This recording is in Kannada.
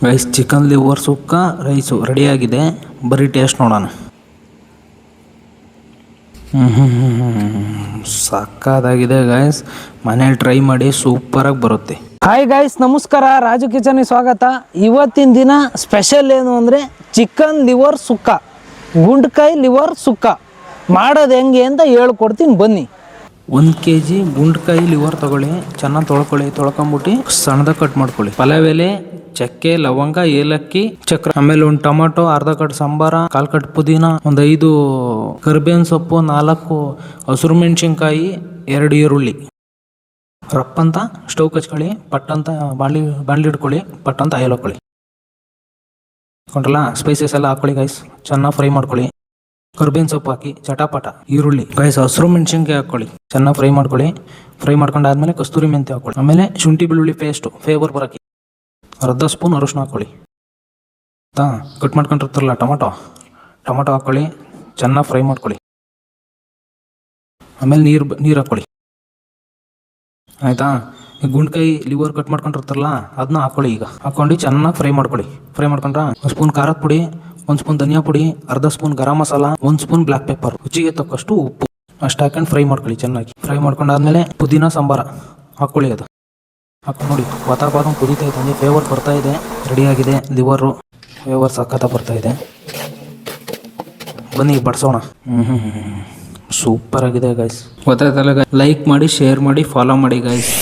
ಗೈಸ್ ಚಿಕನ್ ಲಿವರ್ ಸುಕ್ಕ ರೈಸು ರೆಡಿಯಾಗಿದೆ, ಬರೀ ಟೇಸ್ಟ್ ನೋಡೋಣ. ಸಕ್ಕತ್ತಾಗಿದೆ ಗೈಸ್, ಮನೇಲಿ ಟ್ರೈ ಮಾಡಿ ಸೂಪರಾಗಿ ಬರುತ್ತೆ. ಹಾಯ್ ಗೈಸ್, ನಮಸ್ಕಾರ. ರಾಜು ಕಿಚನ್ಗೆ ಸ್ವಾಗತ. ಇವತ್ತಿನ ದಿನ ಸ್ಪೆಷಲ್ ಏನು ಅಂದರೆ ಚಿಕನ್ ಲಿವರ್ ಸುಕ್ಕ, ಗುಂಡ್ಕಾಯಿ ಲಿವರ್ ಸುಕ್ಕ ಮಾಡೋದು ಹೆಂಗೆ ಅಂತ ಹೇಳ್ಕೊಡ್ತೀನಿ ಬನ್ನಿ. 1 kg ಗುಂಡ್ಕಾಯಿ ಲಿವರ್ ತಗೊಳ್ಳಿ, ಚೆನ್ನಾಗಿ ತೊಳ್ಕೊಳ್ಳಿ. ತೊಳ್ಕೊಂಬಿಟ್ಟು ಸಣ್ಣದಾಗಿ ಕಟ್ ಮಾಡ್ಕೊಳ್ಳಿ. ಪಲಾವ್ ಎಲೆ, ಚಕ್ಕೆ, ಲವಂಗ, ಏಲಕ್ಕಿ, ಚಕ್ರ, ಆಮೇಲೆ ಒಂದು ಟೊಮಾಟೊ, ಅರ್ಧ ಕಟ್ ಸಾಂಬಾರ, 1/4 ಕಟ್ ಪುದೀನ, ಒಂದು 5 ಕರಿಬೇವಿನ ಸೊಪ್ಪು, 4 ಹಸಿರು ಮೆಣಸಿನ್ಕಾಯಿ, 2 ಈರುಳ್ಳಿ. ರಪ್ಪಂತ ಸ್ಟವ್ ಕಚ್ಕೊಳ್ಳಿ, ಪಟ್ಟಂತ ಬಾಣಲಿ ಇಟ್ಕೊಳ್ಳಿ, ಪಟ್ಟಂತ ಆಯಿಲ್ ಹಾಕೊಳ್ಳಿ. ಕೊಂಡ್ರಲ್ಲ, ಸ್ಪೈಸಸ್ ಎಲ್ಲ ಹಾಕೊಳ್ಳಿ ಗೈಸ್, ಚೆನ್ನಾಗಿ ಫ್ರೈ ಮಾಡ್ಕೊಳ್ಳಿ. ಕರ್ಬೇವಿನ ಸೊಪ್ಪು ಹಾಕಿ ಚಟಾಪಟ, ಈರುಳ್ಳಿ ಗೈಸ್, ಹಸಿರು ಮೆಣಸಿನ್ಕಾಯಿ ಹಾಕೊಳ್ಳಿ, ಚೆನ್ನಾಗಿ ಫ್ರೈ ಮಾಡ್ಕೊಳ್ಳಿ. ಫ್ರೈ ಮಾಡ್ಕೊಂಡಾದ್ಮೇಲೆ ಕಸ್ತೂರಿ ಮೆಂತ್ಯ ಹಾಕೊಳ್ಳಿ. ಆಮೇಲೆ ಶುಂಠಿ ಬೆಳ್ಳುಳ್ಳಿ ಪೇಸ್ಟು ಫೇವರ್ ಬರೋಕ್ಕೆ ಅರ್ಧ ಸ್ಪೂನ್ ಅರಿಶಿನ ಹಾಕೊಳ್ಳಿ. ಕಟ್ ಮಾಡ್ಕೊಂಡಿರ್ತಾರಲ್ಲ ಟೊಮಾಟೊ ಹಾಕೊಳ್ಳಿ, ಚೆನ್ನಾಗಿ ಫ್ರೈ ಮಾಡ್ಕೊಳ್ಳಿ. ಆಮೇಲೆ ನೀರು ಹಾಕೊಳ್ಳಿ. ಆಯಿತಾ? ಈ ಗುಂಡ್ಕಾಯಿ ಲಿವರ್ ಕಟ್ ಮಾಡ್ಕೊಂಡಿರ್ತಾರಲ್ಲ ಅದನ್ನ ಹಾಕೊಳ್ಳಿ. ಈಗ ಹಾಕೊಂಡು ಚೆನ್ನಾಗಿ ಫ್ರೈ ಮಾಡ್ಕೊಳ್ಳಿ. ಫ್ರೈ ಮಾಡ್ಕೊಂಡ್ರೆ 1 ಸ್ಪೂನ್ ಖಾರದ ಪುಡಿ, 1 ಸ್ಪೂನ್ ಧನಿಯಾ ಪುಡಿ, ಅರ್ಧ spoon garam masala, 1 spoon black pepper, ರುಚಿಗೆ ತಕ್ಕಷ್ಟು ಉಪ್ಪು ಅಷ್ಟು ಹಾಕೊಂಡು ಫ್ರೈ ಮಾಡ್ಕೊಳ್ಳಿ ಚೆನ್ನಾಗಿ. ಫ್ರೈ ಮಾಡ್ಕೊಂಡಾದ್ಮೇಲೆ ಪುದೀನ ಸಾಂಬಾರ ಹಾಕ್ಕೊಳ್ಳಿ. ಅದು ಹಾಕೊಂಡು ನೋಡಿ, ವಾತಾವರಣ ಕುದೀತಾ ಇದೆ, ಫ್ಲೇವರ್ ಬರ್ತಾ ಇದೆ. ರೆಡಿಯಾಗಿದೆ ಲಿವರು, ಫ್ಲೇವರ್ ಸಖತ್ತ ಬರ್ತಾ ಇದೆ. ಬನ್ನಿ ಬಡಿಸೋಣ. ಸೂಪರ್ ಆಗಿದೆ ಗೈಸ್. ಗೊತ್ತಾಯ್ತಲ್ಲ ಗೈಸ್, ಲೈಕ್ ಮಾಡಿ, ಶೇರ್ ಮಾಡಿ, ಫಾಲೋ ಮಾಡಿ ಗೈಸ್.